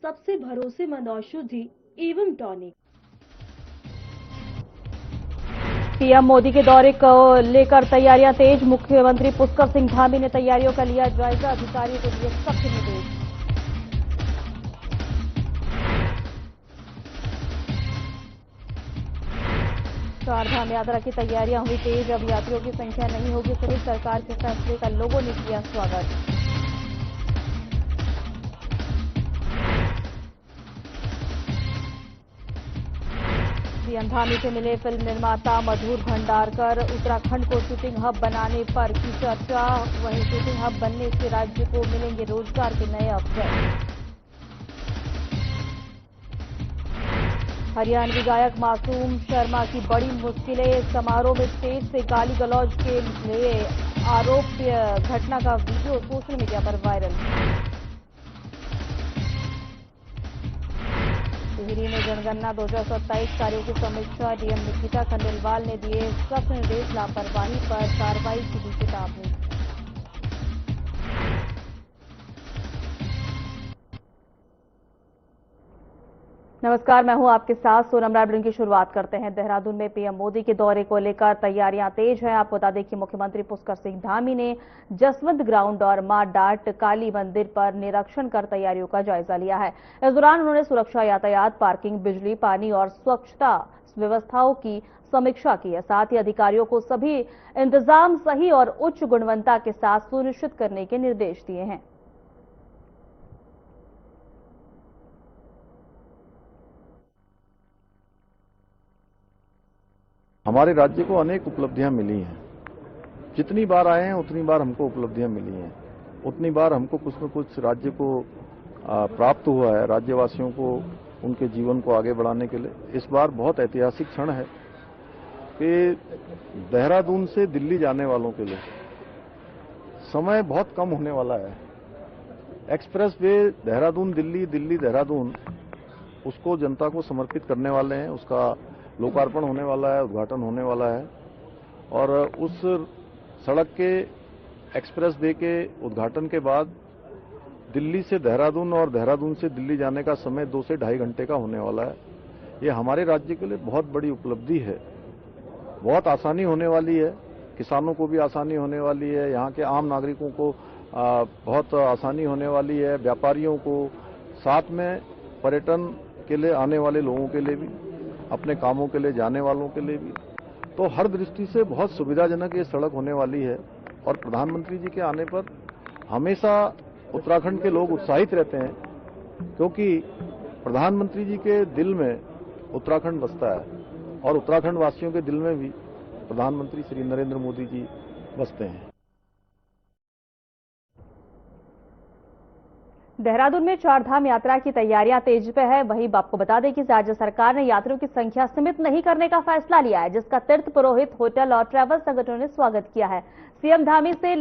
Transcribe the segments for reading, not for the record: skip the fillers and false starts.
सबसे भरोसेमंद औषधि एवं टॉनिक। पीएम मोदी के दौरे को लेकर तैयारियां तेज। मुख्यमंत्री पुष्कर सिंह धामी ने तैयारियों का लिया जायजा, अधिकारियों को दिए सख्त निर्देश। चारधाम यात्रा की तैयारियां हुई तेज, अब यात्रियों की संख्या नहीं होगी सीमित। सरकार के फैसले का लोगों ने किया स्वागत। सीएम धामी से मिले फिल्म निर्माता मधुर भंडारकर। उत्तराखंड को शूटिंग हब बनाने पर की चर्चा। वहीं शूटिंग हब बनने से राज्य को मिलेंगे रोजगार के नए अवसर। हरियाणवी गायक मासूम शर्मा की बड़ी मुश्किलें। समारोह में स्टेज से गाली गलौज के लिए आरोप, घटना का वीडियो सोशल मीडिया पर वायरल। टिहरी में जनगणना 2027 कार्यों की समीक्षा। डीएम निकिता खंडेलवाल ने दिए सख्त निर्देश, लापरवाही पर कार्रवाई की दी चेतावनी। नमस्कार, मैं हूं आपके साथ सोनम राय। की शुरुआत करते हैं। देहरादून में पीएम मोदी के दौरे को लेकर तैयारियां तेज हैं। आपको बता दें कि मुख्यमंत्री पुष्कर सिंह धामी ने जसवंत ग्राउंड और मां डाट काली मंदिर पर निरीक्षण कर तैयारियों का जायजा लिया है। इस दौरान उन्होंने सुरक्षा, यातायात, पार्किंग, बिजली, पानी और स्वच्छता व्यवस्थाओं की समीक्षा की है। साथ ही अधिकारियों को सभी इंतजाम सही और उच्च गुणवत्ता के साथ सुनिश्चित करने के निर्देश दिए हैं। हमारे राज्य को अनेक उपलब्धियां मिली हैं। जितनी बार आए हैं उतनी बार हमको उपलब्धियां मिली हैं, उतनी बार हमको कुछ न कुछ राज्य को प्राप्त हुआ है, राज्यवासियों को उनके जीवन को आगे बढ़ाने के लिए। इस बार बहुत ऐतिहासिक क्षण है कि देहरादून से दिल्ली जाने वालों के लिए समय बहुत कम होने वाला है। एक्सप्रेस वे देहरादून दिल्ली, दिल्ली देहरादून, उसको जनता को समर्पित करने वाले हैं। उसका लोकार्पण होने वाला है, उद्घाटन होने वाला है। और उस सड़क के एक्सप्रेस वे के उद्घाटन के बाद दिल्ली से देहरादून और देहरादून से दिल्ली जाने का समय 2 से ढाई घंटे का होने वाला है। ये हमारे राज्य के लिए बहुत बड़ी उपलब्धि है। बहुत आसानी होने वाली है, किसानों को भी आसानी होने वाली है, यहाँ के आम नागरिकों को बहुत आसानी होने वाली है, व्यापारियों को, साथ में पर्यटन के लिए आने वाले लोगों के लिए भी, अपने कामों के लिए जाने वालों के लिए भी। तो हर दृष्टि से बहुत सुविधाजनक ये सड़क होने वाली है। और प्रधानमंत्री जी के आने पर हमेशा उत्तराखंड के लोग उत्साहित रहते हैं, क्योंकि प्रधानमंत्री जी के दिल में उत्तराखंड बसता है और उत्तराखंड वासियों के दिल में भी प्रधानमंत्री श्री नरेंद्र मोदी जी बसते हैं। देहरादून में चारधाम यात्रा की तैयारियां तेज पे है। वहीं आपको बता दें कि राज्य सरकार ने यात्रियों की संख्या सीमित नहीं करने का फैसला लिया है, जिसका तीर्थ पुरोहित, होटल और ट्रैवल संगठनों ने स्वागत किया है। सीएम धामी से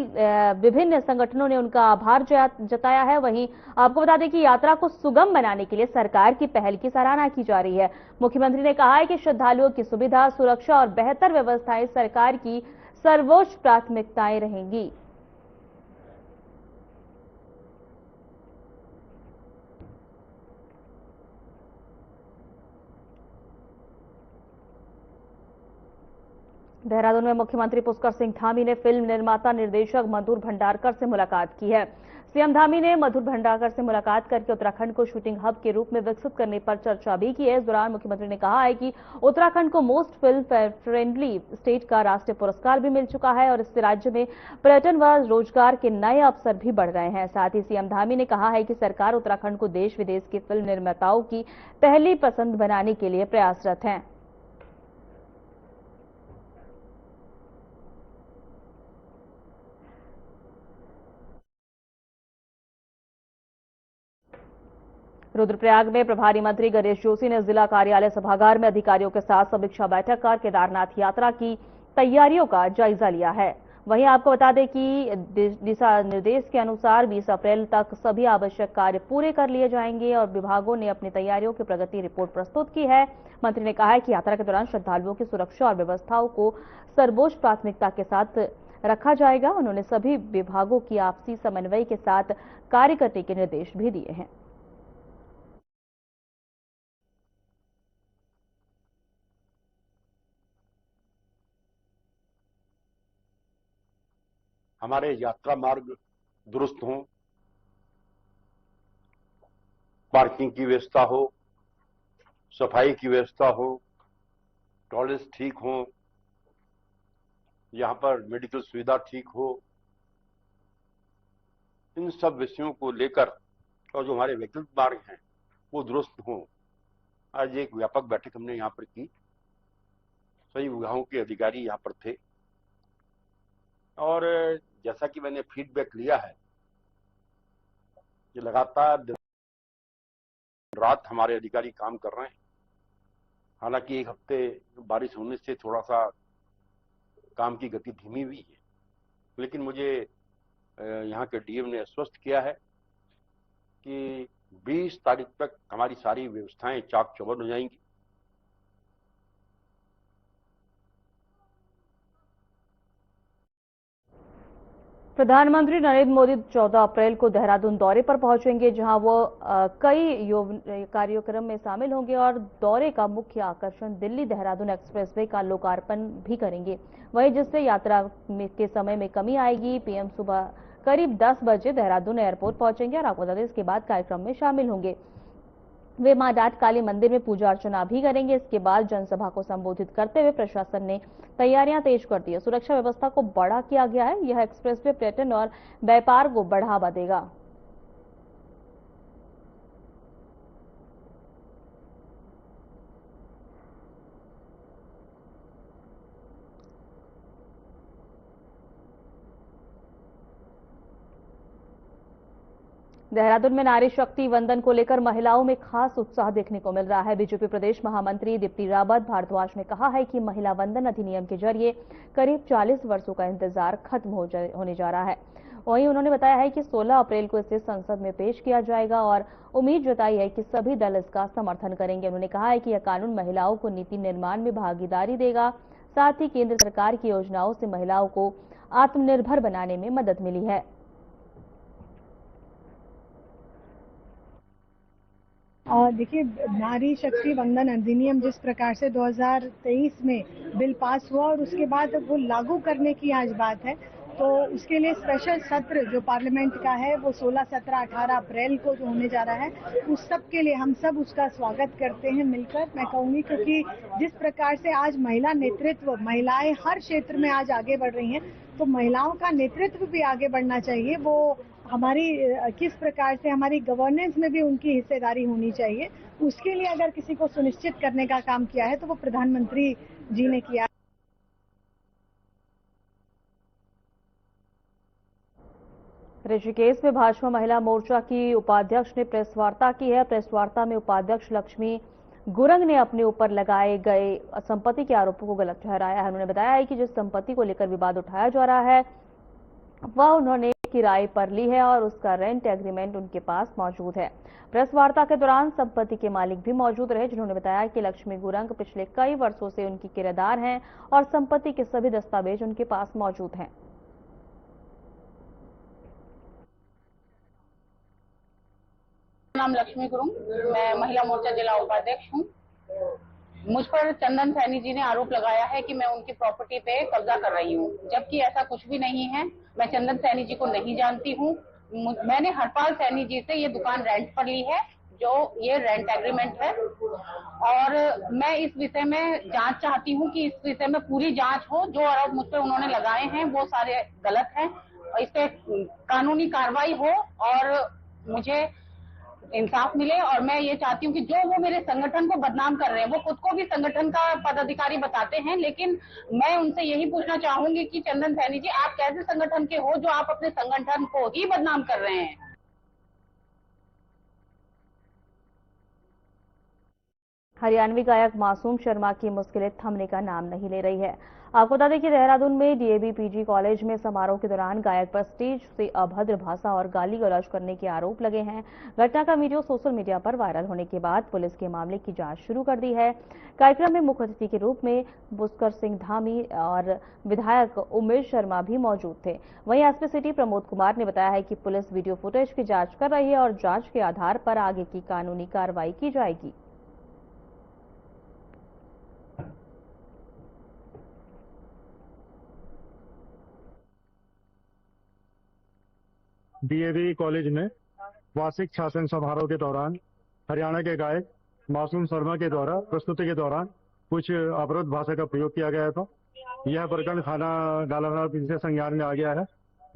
विभिन्न संगठनों ने उनका आभार जताया है। वहीं आपको बता दें कि यात्रा को सुगम बनाने के लिए सरकार की पहल की सराहना की जा रही है। मुख्यमंत्री ने कहा है कि श्रद्धालुओं की सुविधा, सुरक्षा और बेहतर व्यवस्थाएं सरकार की सर्वोच्च प्राथमिकताएं रहेंगी। देहरादून में मुख्यमंत्री पुष्कर सिंह धामी ने फिल्म निर्माता, निर्देशक मधुर भंडारकर से मुलाकात की है। सीएम धामी ने मधुर भंडारकर से मुलाकात करके उत्तराखंड को शूटिंग हब के रूप में विकसित करने पर चर्चा भी की है। इस दौरान मुख्यमंत्री ने कहा है कि उत्तराखंड को मोस्ट फिल्म फ्रेंडली स्टेट का राष्ट्रीय पुरस्कार भी मिल चुका है और इससे राज्य में पर्यटन व रोजगार के नए अवसर भी बढ़ रहे हैं। साथ ही सीएम धामी ने कहा है कि सरकार उत्तराखंड को देश विदेश के फिल्म निर्माताओं की पहली पसंद बनाने के लिए प्रयासरत है। रुद्रप्रयाग में प्रभारी मंत्री गणेश जोशी ने जिला कार्यालय सभागार में अधिकारियों के साथ समीक्षा बैठक कर केदारनाथ यात्रा की तैयारियों का जायजा लिया है। वहीं आपको बता दें कि दिशा निर्देश के अनुसार 20 अप्रैल तक सभी आवश्यक कार्य पूरे कर लिए जाएंगे और विभागों ने अपनी तैयारियों की प्रगति रिपोर्ट प्रस्तुत की है। मंत्री ने कहा है कि यात्रा के दौरान श्रद्धालुओं की सुरक्षा और व्यवस्थाओं को सर्वोच्च प्राथमिकता के साथ रखा जाएगा। उन्होंने सभी विभागों की आपसी समन्वय के साथ कार्य करने के निर्देश भी दिए हैं। हमारे यात्रा मार्ग दुरुस्त हों, पार्किंग की व्यवस्था हो, सफाई की व्यवस्था हो, टॉयलेट्स ठीक हो, यहाँ पर मेडिकल सुविधा ठीक हो, इन सब विषयों को लेकर और जो हमारे वैकल्पिक मार्ग हैं वो दुरुस्त हों। आज एक व्यापक बैठक हमने यहाँ पर की, सभी विभागों के अधिकारी यहाँ पर थे और जैसा कि मैंने फीडबैक लिया है कि लगातार दिन रात हमारे अधिकारी काम कर रहे हैं। हालांकि एक हफ्ते बारिश होने से थोड़ा सा काम की गति धीमी हुई है, लेकिन मुझे यहाँ के डीएम ने आश्वस्त किया है कि 20 तारीख तक हमारी सारी व्यवस्थाएं चाक चौबंद हो जाएंगी। प्रधानमंत्री नरेंद्र मोदी 14 अप्रैल को देहरादून दौरे पर पहुंचेंगे, जहां वो कई कार्यक्रम में शामिल होंगे और दौरे का मुख्य आकर्षण दिल्ली देहरादून एक्सप्रेसवे का लोकार्पण भी करेंगे। वहीं जिससे यात्रा के समय में कमी आएगी। पीएम सुबह करीब 10 बजे देहरादून एयरपोर्ट पहुंचेंगे और आपको बता दें इसके बाद कार्यक्रम में शामिल होंगे। वे मां डाट काली मंदिर में पूजा अर्चना भी करेंगे। इसके बाद जनसभा को संबोधित करते हुए प्रशासन ने तैयारियां तेज कर दी है। सुरक्षा व्यवस्था को बढ़ा किया गया है। यह एक्सप्रेसवे पर्यटन और व्यापार को बढ़ावा देगा। देहरादून में नारी शक्ति वंदन को लेकर महिलाओं में खास उत्साह देखने को मिल रहा है। बीजेपी प्रदेश महामंत्री दीप्ति रावत भारद्वाज ने कहा है कि महिला वंदन अधिनियम के जरिए करीब 40 वर्षों का इंतजार खत्म होने जा रहा है। वहीं उन्होंने बताया है कि 16 अप्रैल को इसे संसद में पेश किया जाएगा और उम्मीद जताई है कि सभी दल इसका समर्थन करेंगे। उन्होंने कहा है कि यह कानून महिलाओं को नीति निर्माण में भागीदारी देगा। साथ ही केंद्र सरकार की योजनाओं से महिलाओं को आत्मनिर्भर बनाने में मदद मिली है। और देखिए, नारी शक्ति वंदन अधिनियम जिस प्रकार से 2023 में बिल पास हुआ और उसके बाद वो लागू करने की आज बात है, तो उसके लिए स्पेशल सत्र जो पार्लियामेंट का है वो 16, 17, 18 अप्रैल को जो होने जा रहा है, उस सब के लिए हम सब उसका स्वागत करते हैं मिलकर। मैं कहूंगी क्योंकि जिस प्रकार से आज महिला नेतृत्व, महिलाएं हर क्षेत्र में आज आगे बढ़ रही हैं, तो महिलाओं का नेतृत्व भी आगे बढ़ना चाहिए। वो हमारी किस प्रकार से हमारी गवर्नेंस में भी उनकी हिस्सेदारी होनी चाहिए, उसके लिए अगर किसी को सुनिश्चित करने का काम किया है तो वो प्रधानमंत्री जी ने किया। ऋषिकेश में भाजपा महिला मोर्चा की उपाध्यक्ष ने प्रेस वार्ता की है। प्रेस वार्ता में उपाध्यक्ष लक्ष्मी गुरंग ने अपने ऊपर लगाए गए संपत्ति के आरोपों को गलत ठहराया है। उन्होंने बताया है कि जिस संपत्ति को लेकर विवाद उठाया जा रहा है वह उन्होंने किराए पर ली है और उसका रेंट एग्रीमेंट उनके पास मौजूद है। प्रेस वार्ता के दौरान संपत्ति के मालिक भी मौजूद रहे, जिन्होंने बताया कि लक्ष्मी गुरंग पिछले कई वर्षों से उनकी किराएदार हैं और संपत्ति के सभी दस्तावेज उनके पास मौजूद हैं। नाम लक्ष्मी गुरुंग, मैं महिला मोर्चा जिला उपाध्यक्ष हूँ। मुझ पर चंदन सैनी जी ने आरोप लगाया है कि मैं उनकी प्रॉपर्टी पे कब्जा कर रही हूँ, जबकि ऐसा कुछ भी नहीं है। मैं चंदन सैनी जी को नहीं जानती हूँ। मैंने हरपाल सैनी जी से ये दुकान रेंट पर ली है, जो ये रेंट एग्रीमेंट है, और मैं इस विषय में जांच चाहती हूँ कि इस विषय में पूरी जांच हो। जो आरोप मुझ पर उन्होंने लगाए हैं वो सारे गलत हैं, इस पे कानूनी कार्रवाई हो और मुझे इंसाफ मिले। और मैं ये चाहती हूँ कि जो वो मेरे संगठन को बदनाम कर रहे हैं, वो खुद को भी संगठन का पदाधिकारी बताते हैं, लेकिन मैं उनसे यही पूछना चाहूंगी कि चंदन सैनी जी, आप कैसे संगठन के हो जो आप अपने संगठन को ही बदनाम कर रहे हैं। हरियाणवी गायक मासूम शर्मा की मुश्किलें थमने का नाम नहीं ले रही है। आपको बता दें कि देहरादून में डीएवी पीजी कॉलेज में समारोह के दौरान गायक पर स्टेज से अभद्र भाषा और गाली गलौज करने के आरोप लगे हैं। घटना का वीडियो सोशल मीडिया पर वायरल होने के बाद पुलिस के मामले की जांच शुरू कर दी है। कार्यक्रम में मुख्य अतिथि के रूप में पुष्कर सिंह धामी और विधायक उमेश शर्मा भी मौजूद थे। वहीं एसपी सिटी प्रमोद कुमार ने बताया है कि पुलिस वीडियो फुटेज की जांच कर रही है और जांच के आधार पर आगे की कानूनी कार्रवाई की जाएगी। डीएवी कॉलेज में वार्षिक शासन समारोह के दौरान हरियाणा के गायक मासूम शर्मा के द्वारा प्रस्तुति के दौरान कुछ अवरोध भाषा का प्रयोग किया गया था। यह प्रकरण थाना गालाघाट पुलिस के संज्ञान में आ गया है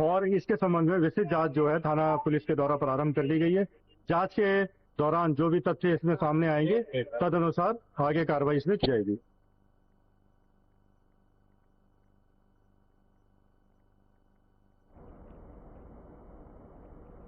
और इसके संबंध में विस्तृत जांच जो है थाना पुलिस के द्वारा प्रारंभ कर ली गई है। जांच के दौरान जो भी तथ्य इसमें सामने आएंगे तदनुसार आगे कार्रवाई इसमें की जाएगी।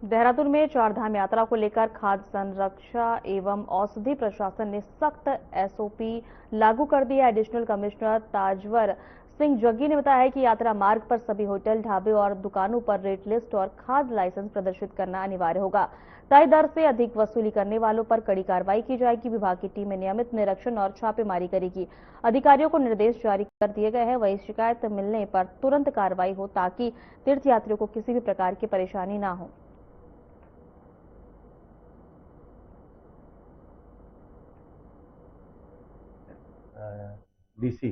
देहरादून में चारधाम यात्रा को लेकर खाद्य संरक्षा एवं औषधि प्रशासन ने सख्त एसओपी लागू कर दी है। एडिशनल कमिश्नर ताजवर सिंह जग्गी ने बताया है कि यात्रा मार्ग पर सभी होटल, ढाबे और दुकानों पर रेट लिस्ट और खाद्य लाइसेंस प्रदर्शित करना अनिवार्य होगा। तय दर से अधिक वसूली करने वालों पर कड़ी कार्रवाई की जाएगी। विभाग की टीम नियमित निरीक्षण और छापेमारी करेगी। अधिकारियों को निर्देश जारी कर दिए गए हैं। वहीं शिकायत मिलने पर तुरंत कार्रवाई हो ताकि तीर्थयात्रियों को किसी भी प्रकार की परेशानी न हो। डीसी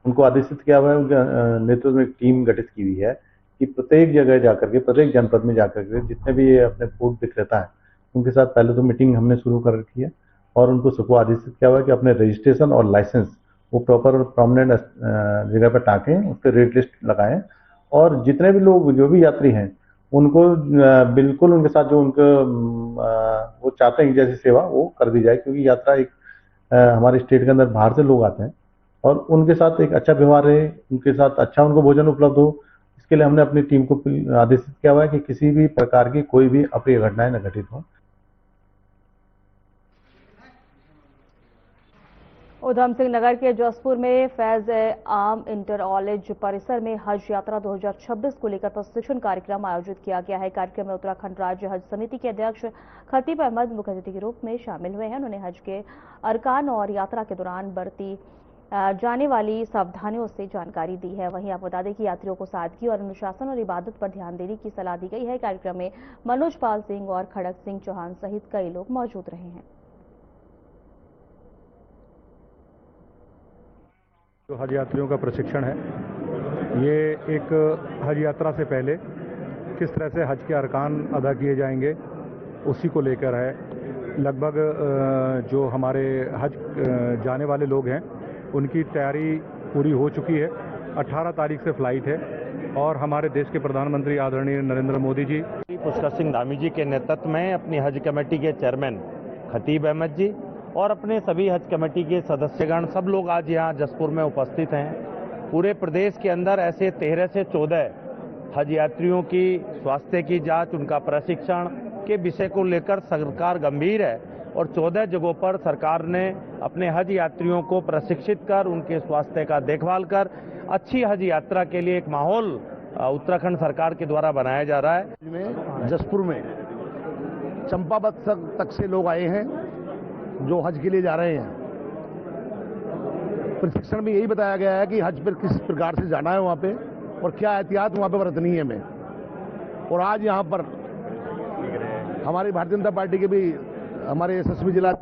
उनको आदेशित किया हुआ है, उनके नेतृत्व में एक टीम गठित की हुई है कि प्रत्येक जगह जाकर के, प्रत्येक जनपद में जाकर के जितने भी अपने फूड विक्रेता है उनके साथ पहले तो मीटिंग हमने शुरू कर रखी है और उनको सबको आदेशित किया हुआ है कि अपने रजिस्ट्रेशन और लाइसेंस वो प्रॉपर और प्रोमिनेंट जगह पर टाँकें, उसके रेट लिस्ट लगाएं और जितने भी लोग जो भी यात्री हैं उनको बिल्कुल उनके साथ जो उनको वो चाहते हैं जैसी सेवा वो कर दी जाए, क्योंकि यात्रा एक हमारे स्टेट के अंदर बाहर से लोग आते हैं और उनके साथ एक अच्छा व्यवहार रहे, उनके साथ अच्छा उनको भोजन उपलब्ध हो। इसके लिए हमने अपनी टीम को आदेशित किया हुआ है कि किसी भी प्रकार की कोई भी अप्रिय घटनाएं न घटित हों। उधम सिंह नगर के जसपुर में फैज आम इंटर कॉलेज परिसर में हज यात्रा 2026 को लेकर प्रशिक्षण कार्यक्रम आयोजित किया गया है। कार्यक्रम में उत्तराखंड राज्य हज समिति के अध्यक्ष खतीब अहमद मुख्य अतिथि के रूप में शामिल हुए हैं। उन्होंने हज के अरकान और यात्रा के दौरान बरती जाने वाली सावधानियों से जानकारी दी है। वहीं आप बता दें कि यात्रियों को सादगी और अनुशासन और इबादत पर ध्यान देने की सलाह दी गई है। कार्यक्रम में मनोज पाल सिंह और खड़क सिंह चौहान सहित कई लोग मौजूद रहे हैं। जो हज यात्रियों का प्रशिक्षण है, ये एक हज यात्रा से पहले किस तरह से हज के अरकान अदा किए जाएंगे उसी को लेकर है। लगभग जो हमारे हज जाने वाले लोग हैं उनकी तैयारी पूरी हो चुकी है। 18 तारीख से फ्लाइट है और हमारे देश के प्रधानमंत्री आदरणीय नरेंद्र मोदी जी, पुष्कर सिंह धामी जी के नेतृत्व में अपनी हज कमेटी के चेयरमैन खतीब अहमद जी और अपने सभी हज कमेटी के सदस्यगण सब लोग आज यहाँ जसपुर में उपस्थित हैं। पूरे प्रदेश के अंदर ऐसे 13 से 14 हज यात्रियों की स्वास्थ्य की जांच, उनका प्रशिक्षण के विषय को लेकर सरकार गंभीर है और 14 जगहों पर सरकार ने अपने हज यात्रियों को प्रशिक्षित कर उनके स्वास्थ्य का देखभाल कर अच्छी हज यात्रा के लिए एक माहौल उत्तराखंड सरकार के द्वारा बनाया जा रहा है। जसपुर में चंपावत तक से लोग आए हैं जो हज के लिए जा रहे हैं। प्रशिक्षण में यही बताया गया है कि हज पर किस प्रकार से जाना है वहाँ पे और क्या एहतियात वहाँ पे बरतनी है हमें। और आज यहाँ पर हमारी भारतीय जनता पार्टी के भी हमारे एसएसपी जिला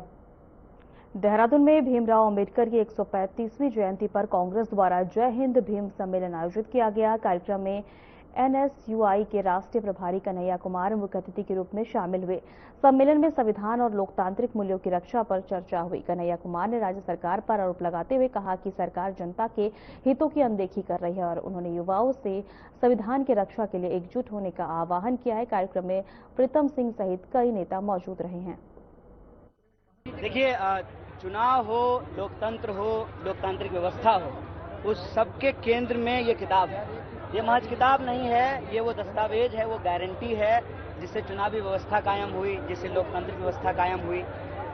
देहरादून में भीमराव अंबेडकर की 135वीं जयंती पर कांग्रेस द्वारा जय हिंद भीम सम्मेलन आयोजित किया गया। कार्यक्रम में एनएसयूआई के राष्ट्रीय प्रभारी कन्हैया कुमार मुख्य अतिथि के रूप में शामिल हुए। सम्मेलन में संविधान और लोकतांत्रिक मूल्यों की रक्षा पर चर्चा हुई। कन्हैया कुमार ने राज्य सरकार पर आरोप लगाते हुए कहा कि सरकार जनता के हितों की अनदेखी कर रही है और उन्होंने युवाओं से संविधान की रक्षा के लिए एकजुट होने का आह्वान किया है। कार्यक्रम में प्रीतम सिंह सहित कई नेता मौजूद रहे हैं। देखिए, चुनाव हो, लोकतंत्र हो, लोकतांत्रिक व्यवस्था हो, उस सबके केंद्र में ये किताब है। ये महज किताब नहीं है, ये वो दस्तावेज है, वो गारंटी है जिससे चुनावी व्यवस्था कायम हुई, जिससे लोकतांत्रिक व्यवस्था कायम हुई।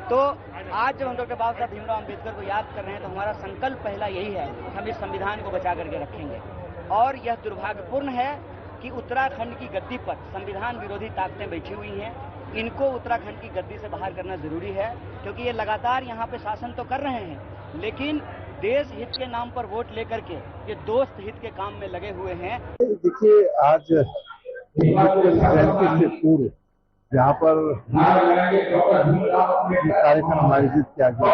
तो आज जब हम डॉक्टर बाबा साहब भीमराव अम्बेडकर को याद कर रहे हैं तो हमारा संकल्प पहला यही है कि हम इस संविधान को बचा करके रखेंगे। और यह दुर्भाग्यपूर्ण है कि उत्तराखंड की गद्दी पर संविधान विरोधी ताकतें बैठी हुई हैं। इनको उत्तराखंड की गद्दी से बाहर करना जरूरी है, क्योंकि ये लगातार यहाँ पे शासन तो कर रहे हैं लेकिन देश हित के नाम पर वोट लेकर के ये दोस्त हित के काम में लगे हुए हैं। देखिए, आज जयंती से पूर्व यहाँ पर कार्यक्रम आयोजित किया गया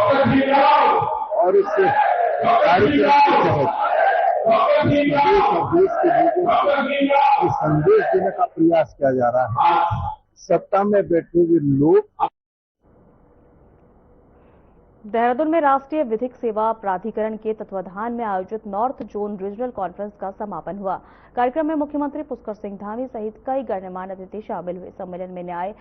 और इस कार्यक्रम के तहत देश और देश के लोगों को इस संदेश देने का प्रयास किया जा रहा है। सत्ता में बैठे हुए लोग। देहरादून में राष्ट्रीय विधिक सेवा प्राधिकरण के तत्वाधान में आयोजित नॉर्थ जोन रीजनल कॉन्फ्रेंस का समापन हुआ। कार्यक्रम में मुख्यमंत्री पुष्कर सिंह धामी सहित कई गणमान्य अतिथि शामिल हुए। सम्मेलन में न्याय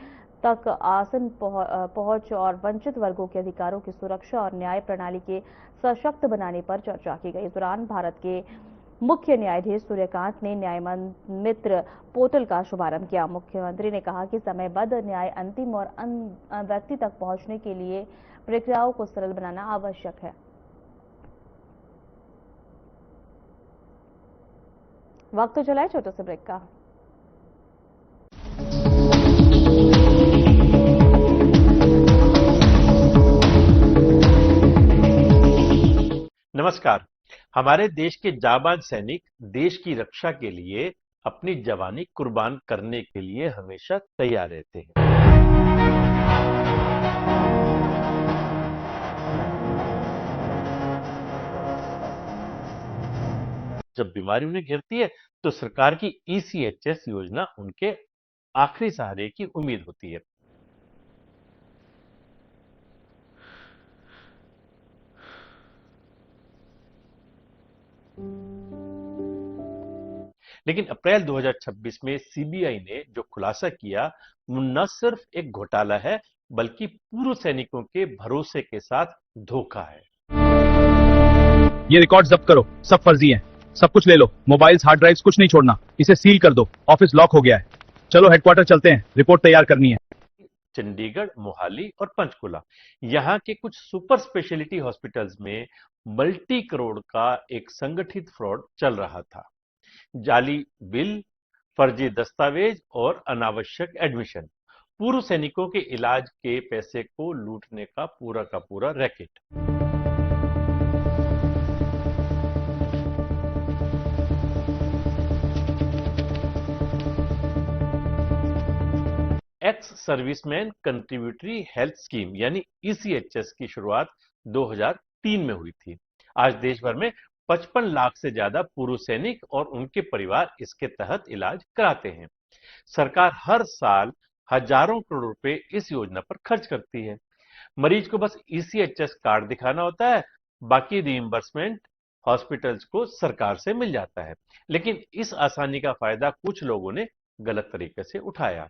तक आसन पहुंच और वंचित वर्गों के अधिकारों की सुरक्षा और न्याय प्रणाली के सशक्त बनाने पर चर्चा की गई। इस दौरान भारत के मुख्य न्यायाधीश सूर्यकांत ने न्याय मित्र पोर्टल का शुभारंभ किया। मुख्यमंत्री ने कहा कि समयबद्ध न्याय अंतिम और व्यक्ति तक पहुंचने के लिए प्रक्रियाओं को सरल बनाना आवश्यक है। वक्त तो चला है छोटे से ब्रेक का। नमस्कार। हमारे देश के जाबाज सैनिक देश की रक्षा के लिए अपनी जवानी कुर्बान करने के लिए हमेशा तैयार रहते हैं। जब बीमारी उन्हें घेरती है तो सरकार की ECHS योजना उनके आखिरी सहारे की उम्मीद होती है। लेकिन अप्रैल 2026 में CBI ने जो खुलासा किया वो न सिर्फ एक घोटाला है बल्कि पूर्व सैनिकों के भरोसे के साथ धोखा है। ये रिकॉर्ड जब्त करो, सब फर्जी हैं, सब कुछ ले लो, मोबाइल्स, हार्ड ड्राइव्स कुछ नहीं छोड़ना, इसे सील कर दो, ऑफिस लॉक हो गया है। चलो हेडक्वार्टर चलते हैं, रिपोर्ट तैयार करनी है। चंडीगढ़, मोहाली और पंचकुला यहाँ के कुछ सुपर स्पेशलिटी हॉस्पिटल्स में मल्टी करोड़ का एक संगठित फ्रॉड चल रहा था। जाली बिल, फर्जी दस्तावेज और अनावश्यक एडमिशन, पूर्व सैनिकों के इलाज के पैसे को लूटने का पूरा racket. Ex serviceman contributory health scheme यानी ECHS की शुरुआत 2003 में हुई थी। आज देश भर में 55 लाख से ज्यादा पूर्व सैनिक और उनके परिवार इसके तहत इलाज कराते हैं। सरकार हर साल हजारों करोड़ रुपए इस योजना पर खर्च करती है। मरीज को बस ECHS कार्ड दिखाना होता है, बाकी रीइंबर्समेंट हॉस्पिटल्स को सरकार से मिल जाता है। लेकिन इस आसानी का फायदा कुछ लोगों ने गलत तरीके से उठाया।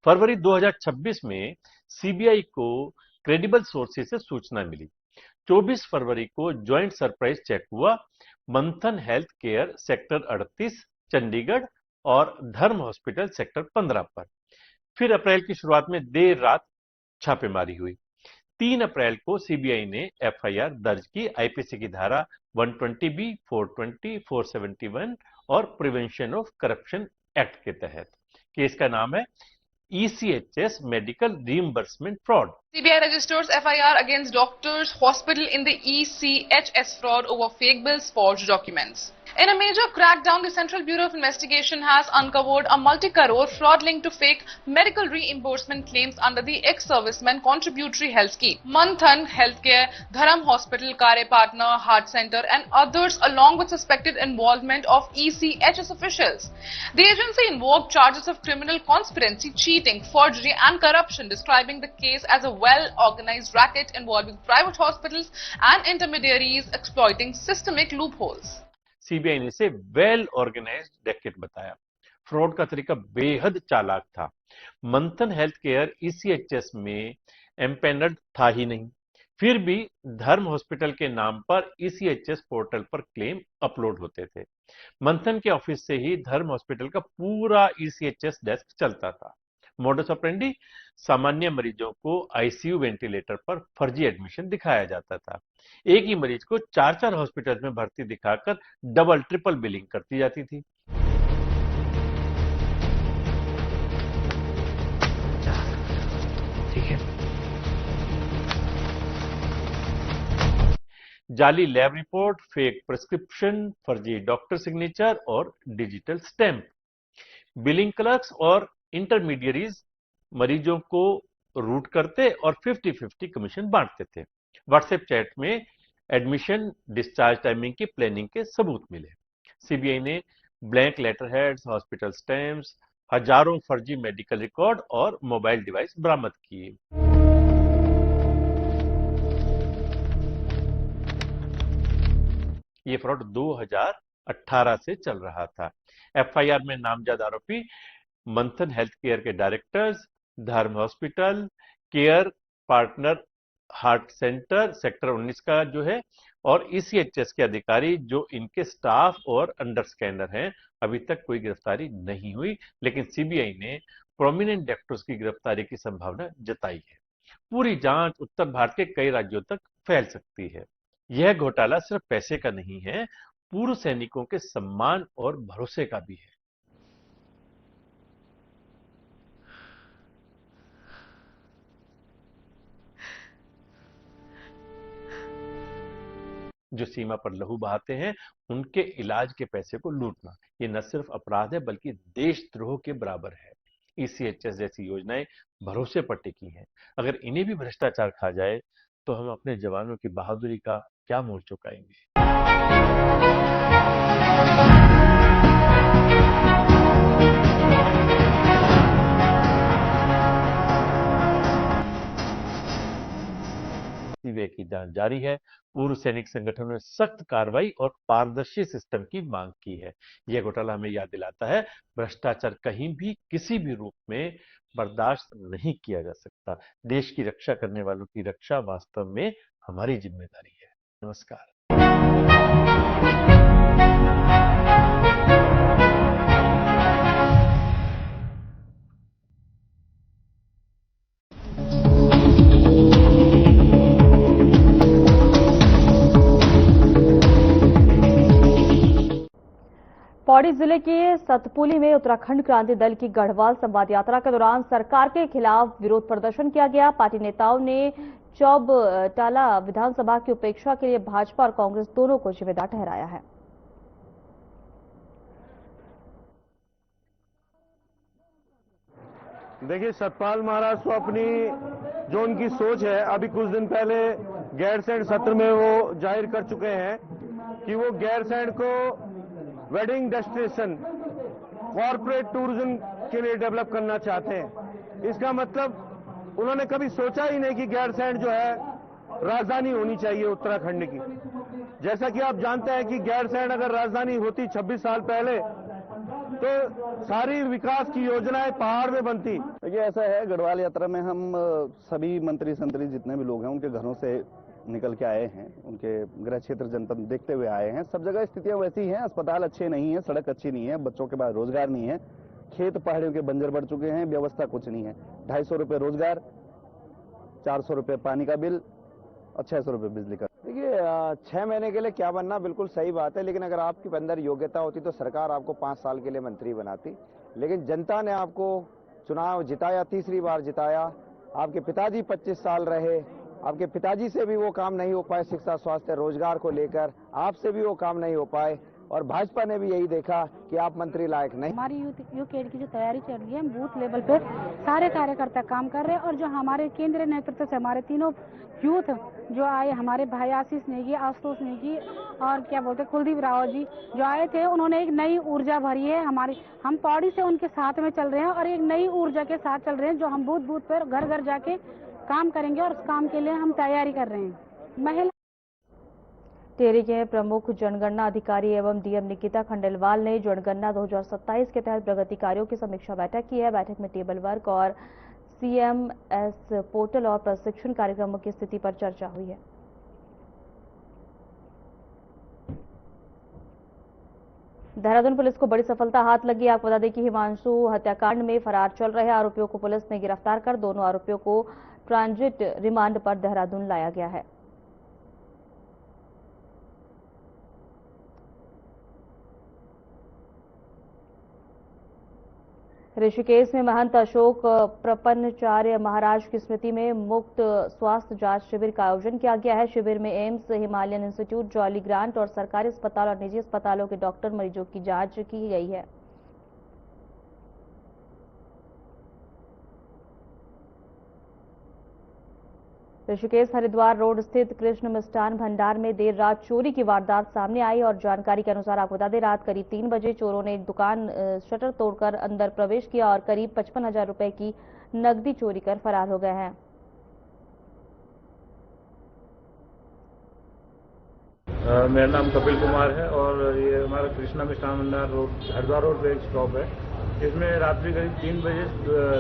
फरवरी 2026 में CBI को क्रेडिबल सोर्सेस से सूचना मिली। 24 फरवरी को ज्वाइंट सरप्राइज चेक हुआ मंथन हेल्थ केयर सेक्टर 38 चंडीगढ़ और धर्म हॉस्पिटल सेक्टर 15 पर। फिर अप्रैल की शुरुआत में देर रात छापेमारी हुई। 3 अप्रैल को CBI ने FIR दर्ज की IPC की धारा 120B, 420, 471 और प्रिवेंशन ऑफ करप्शन एक्ट के तहत। केस का नाम है ECHS Medical Reimbursement Fraud. CBI registers FIR against doctors, hospital in the ECHS fraud over fake bills, forged documents. In a major crackdown, the Central Bureau of Investigation has uncovered a multi-crore fraud linked to fake medical reimbursement claims under the ex-serviceman contributory health scheme. Manthan Healthcare, Dharam Hospital, Kare Partner, Heart Center and others along with suspected involvement of ECHS officials. The agency invoked charges of criminal conspiracy, cheating, forgery and corruption, describing the case as a well-organized racket involving private hospitals and intermediaries exploiting systemic loopholes. CBI ने इसे well organised racket बताया। Fraud का तरीका बेहद चालाक था। मंथन health care ECHS में एम्पेनल्ड था ही नहीं, फिर भी धर्म हॉस्पिटल के नाम पर ECHS पोर्टल पर क्लेम अपलोड होते थे। मंथन के ऑफिस से ही धर्म हॉस्पिटल का पूरा ECHS डेस्क चलता था। मोडस ऑपरेंडी, सामान्य मरीजों को ICU वेंटिलेटर पर फर्जी एडमिशन दिखाया जाता था। एक ही मरीज को 4-4 हॉस्पिटल में भर्ती दिखाकर डबल ट्रिपल बिलिंग करती जाती थी। ठीक है। जाली लैब रिपोर्ट, फेक प्रिस्क्रिप्शन, फर्जी डॉक्टर सिग्नेचर और डिजिटल स्टैंप। बिलिंग क्लर्क्स और इंटरमीडियरीज मरीजों को रूट करते और 50-50 कमीशन बांटते थे। व्हाट्सएप चैट में एडमिशन डिस्चार्ज टाइमिंग की प्लानिंग के सबूत मिले। CBI ने ब्लैंक लेटरहेड्स, हॉस्पिटल स्टैम्प्स, हजारों फर्जी मेडिकल रिकॉर्ड और मोबाइल डिवाइस बरामद किए। ये फ्रॉड 2018 से चल रहा था। एफआईआर में नामजद आरोपी मंथन हेल्थ केयर के डायरेक्टर्स, धर्म hospital, care partner heart centre sector 19 का जो है, और ईसीएचएस के अधिकारी जो इनके स्टाफ और अंडर स्कैनर हैं। अभी तक कोई गिरफ्तारी नहीं हुई, लेकिन सीबीआई ने प्रोमिनेंट एक्टर्स की गिरफ्तारी की संभावना जताई है। पूरी जांच उत्तर भारत के कई राज्यों तक फैल सकती है। यह घोटाला सिर्फ पैसे का नहीं है, पूर्व सैनिकों के सम्मान और भरोसे का भी है। जो सीमा पर लहू बहाते हैं, उनके इलाज के पैसे को लूटना, ये न सिर्फ अपराध है बल्कि देशद्रोह के बराबर है। ईसीएचएस जैसी योजनाएं भरोसे पर टिकी हैं। अगर इन्हें भी भ्रष्टाचार खा जाए तो हम अपने जवानों की बहादुरी का क्या मोल चुकाएंगे। सीबीआई की जांच जारी है। पूर्व सैनिक संगठनों ने सख्त कार्रवाई और पारदर्शी सिस्टम की मांग की है। यह घोटाला हमें याद दिलाता है, भ्रष्टाचार कहीं भी किसी भी रूप में बर्दाश्त नहीं किया जा सकता। देश की रक्षा करने वालों की रक्षा वास्तव में हमारी जिम्मेदारी है। नमस्कार। पौड़ी जिले के सतपुली में उत्तराखंड क्रांति दल की गढ़वाल संवाद यात्रा के दौरान सरकार के खिलाफ विरोध प्रदर्शन किया गया। पार्टी नेताओं ने चौबटाला विधानसभा की उपेक्षा के लिए भाजपा और कांग्रेस दोनों को जिम्मेदार ठहराया है। देखिए, सतपाल महाराज को अपनी जो उनकी सोच है, अभी कुछ दिन पहले गैरसैंण सत्र में वो जाहिर कर चुके हैं कि वो गैरसैंण को वेडिंग डेस्टिनेशन, कॉर्पोरेट टूरिज्म के लिए डेवलप करना चाहते हैं। इसका मतलब उन्होंने कभी सोचा ही नहीं कि गैरसैंण जो है राजधानी होनी चाहिए उत्तराखंड की। जैसा कि आप जानते हैं कि गैरसैंण अगर राजधानी होती 26 साल पहले तो सारी विकास की योजनाएं पहाड़ में बनती। देखिए, ऐसा है, गढ़वाल यात्रा में हम सभी मंत्री संतरी जितने भी लोग हैं उनके घरों से निकल के आए हैं, उनके गृह क्षेत्र जनपद देखते हुए आए हैं। सब जगह स्थितियां वैसी हैं, अस्पताल अच्छे नहीं है, सड़क अच्छी नहीं है, बच्चों के पास रोजगार नहीं है, खेत पहाड़ियों के बंजर बढ़ चुके हैं, व्यवस्था कुछ नहीं है। 250 रुपए रोजगार, 400 रुपए पानी का बिल और 600 रुपए बिजली का। देखिए, 6 महीने के लिए क्या बनना बिल्कुल सही बात है, लेकिन अगर आपके अंदर योग्यता होती तो सरकार आपको 5 साल के लिए मंत्री बनाती। लेकिन जनता ने आपको चुनाव जिताया, तीसरी बार जिताया। आपके पिताजी 25 साल रहे, आपके पिताजी से भी वो काम नहीं हो पाए शिक्षा, स्वास्थ्य, रोजगार को लेकर, आपसे भी वो काम नहीं हो पाए, और भाजपा ने भी यही देखा कि आप मंत्री लायक नहीं। हमारी यूथ एड की जो तैयारी चल रही है, बूथ लेवल पे सारे कार्यकर्ता काम कर रहे हैं, और जो हमारे केंद्रीय नेतृत्व से हमारे तीनों यूथ जो आए, हमारे भाई आशीष नेगी, आशुतोष नेगी और क्या बोलते कुलदीप राव जी जो आए थे, उन्होंने एक नई ऊर्जा भरी है हमारी। हम पौड़ी से उनके साथ में चल रहे हैं और एक नई ऊर्जा के साथ चल रहे हैं, जो हम बूथ बूथ पर घर घर जाके काम करेंगे और उस काम के लिए हम तैयारी कर रहे हैं। महिला टेरी के प्रमुख जनगणना अधिकारी एवं डीएम निकिता खंडेलवाल ने जनगणना 2027 के तहत प्रगति कार्यों की समीक्षा बैठक की है। बैठक में टेबल वर्क और सीएमएस पोर्टल और प्रशिक्षण कार्यक्रमों की स्थिति पर चर्चा हुई है। देहरादून पुलिस को बड़ी सफलता हाथ लगी। आपको बता दें कि हिमांशु हत्याकांड में फरार चल रहे आरोपियों को पुलिस ने गिरफ्तार कर दोनों आरोपियों को ट्रांजिट रिमांड पर देहरादून लाया गया है। ऋषिकेश में महंत अशोक प्रपन्नचार्य महाराज की स्मृति में मुफ्त स्वास्थ्य जांच शिविर का आयोजन किया गया है। शिविर में AIIMS, Himalayan institute, jolly grant और सरकारी अस्पताल और निजी अस्पतालों के डॉक्टर मरीजों की जांच की गई है। ऋषिकेश हरिद्वार रोड स्थित कृष्ण मिष्ठान भंडार में देर रात चोरी की वारदात सामने आई और जानकारी के अनुसार आपको बता दें, रात करीब 3 बजे चोरों ने एक दुकान शटर तोड़कर अंदर प्रवेश किया और करीब 55,000 रुपए की नकदी चोरी कर फरार हो गए हैं। मेरा नाम कपिल कुमार है और ये हमारा कृष्णा मिष्ठान भंडार रोड हरिद्वार रोड पे एक शॉप है। इसमें रात्रि करीब 3 बजे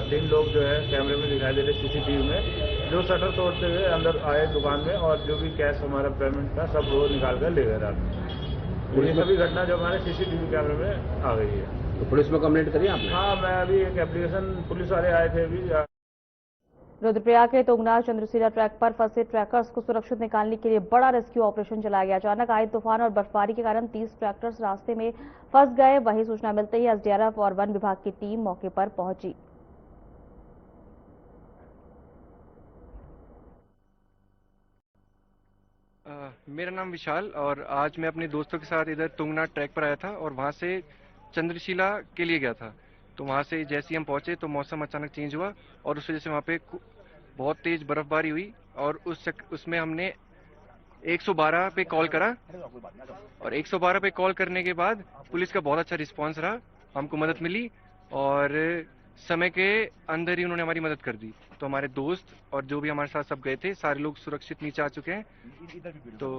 3 लोग जो है कैमरे में दिखाई दे रहे सीसीटीवी में, जो शटर तोड़ते हुए अंदर आए दुकान में और जो भी कैश हमारा पेमेंट था सब वो निकाल कर ले गए रात में। ये सभी घटना जो हमारे सीसीटीवी कैमरे में आ गई है। तो पुलिस में कंप्लेंट करी आपने? हाँ, मैं अभी एक एप्लीकेशन, पुलिस वाले आए थे अभी। रुद्रप्रयाग के तुंगनाथ चंद्रशिला ट्रैक पर फंसे ट्रैकर्स को सुरक्षित निकालने के लिए बड़ा रेस्क्यू ऑपरेशन चलाया गया। अचानक आए तूफान और बर्फबारी के कारण 30 ट्रैक्टर्स रास्ते में फंस गए। वहीं सूचना मिलते ही एसडीआरएफ और वन विभाग की टीम मौके पर पहुंची। मेरा नाम विशाल और आज मैं अपने दोस्तों के साथ इधर तुंगनाथ ट्रैक पर आया था और वहां से चंद्रशिला के लिए गया था। तो वहां से जैसे ही हम पहुंचे तो मौसम अचानक चेंज हुआ और उस वजह से वहां पे बहुत तेज बर्फबारी हुई और उसमें हमने 112 पे कॉल करा और 112 पे कॉल करने के बाद पुलिस का बहुत अच्छा रिस्पांस रहा, हमको मदद मिली और समय के अंदर ही उन्होंने हमारी मदद कर दी। तो हमारे दोस्त और जो भी हमारे साथ सब गए थे सारे लोग सुरक्षित नीचे आ चुके हैं। तो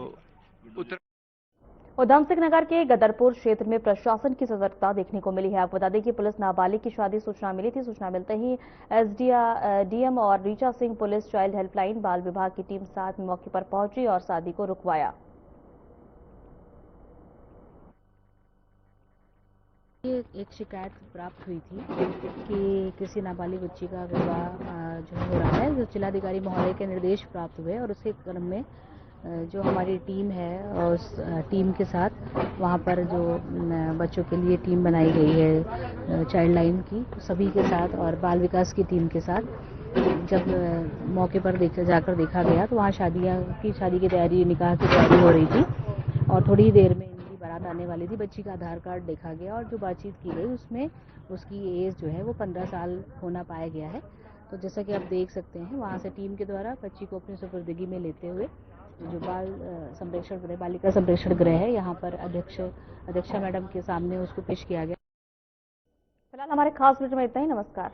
उधम सिंह नगर के गदरपुर क्षेत्र में प्रशासन की सतर्कता देखने को मिली है। आपको बता दें कि पुलिस नाबालिग की शादी सूचना मिली थी। सूचना मिलते ही डीएम और Richa Singh police child helpline बाल विभाग की टीम साथ मौके पर पहुंची और शादी को रुकवाया। ये एक शिकायत प्राप्त हुई थी कि किसी नाबालिग बच्ची का विवाह जो हो रहा है, जो जिलाधिकारी महोदय के निर्देश प्राप्त हुए और उसके क्रम में जो हमारी टीम है और उस टीम के साथ वहाँ पर जो बच्चों के लिए टीम बनाई गई है चाइल्ड लाइन की, सभी के साथ और बाल विकास की टीम के साथ जब मौके पर जाकर देखा गया तो वहाँ शादी की तैयारी, निकाह की तैयारी हो रही थी और थोड़ी ही देर में इनकी बारात आने वाली थी। बच्ची का आधार कार्ड देखा गया और जो बातचीत की गई उसमें उसकी एज जो है वो 15 साल होना पाया गया है। तो जैसा कि आप देख सकते हैं वहाँ से टीम के द्वारा बच्ची को अपनी सुपुर्दगी में लेते हुए जो बालिका संप्रेक्षण गृह है यहाँ पर अध्यक्षा मैडम के सामने उसको पेश किया गया। फिलहाल हमारे खास बुलेटिन में इतना ही। नमस्कार।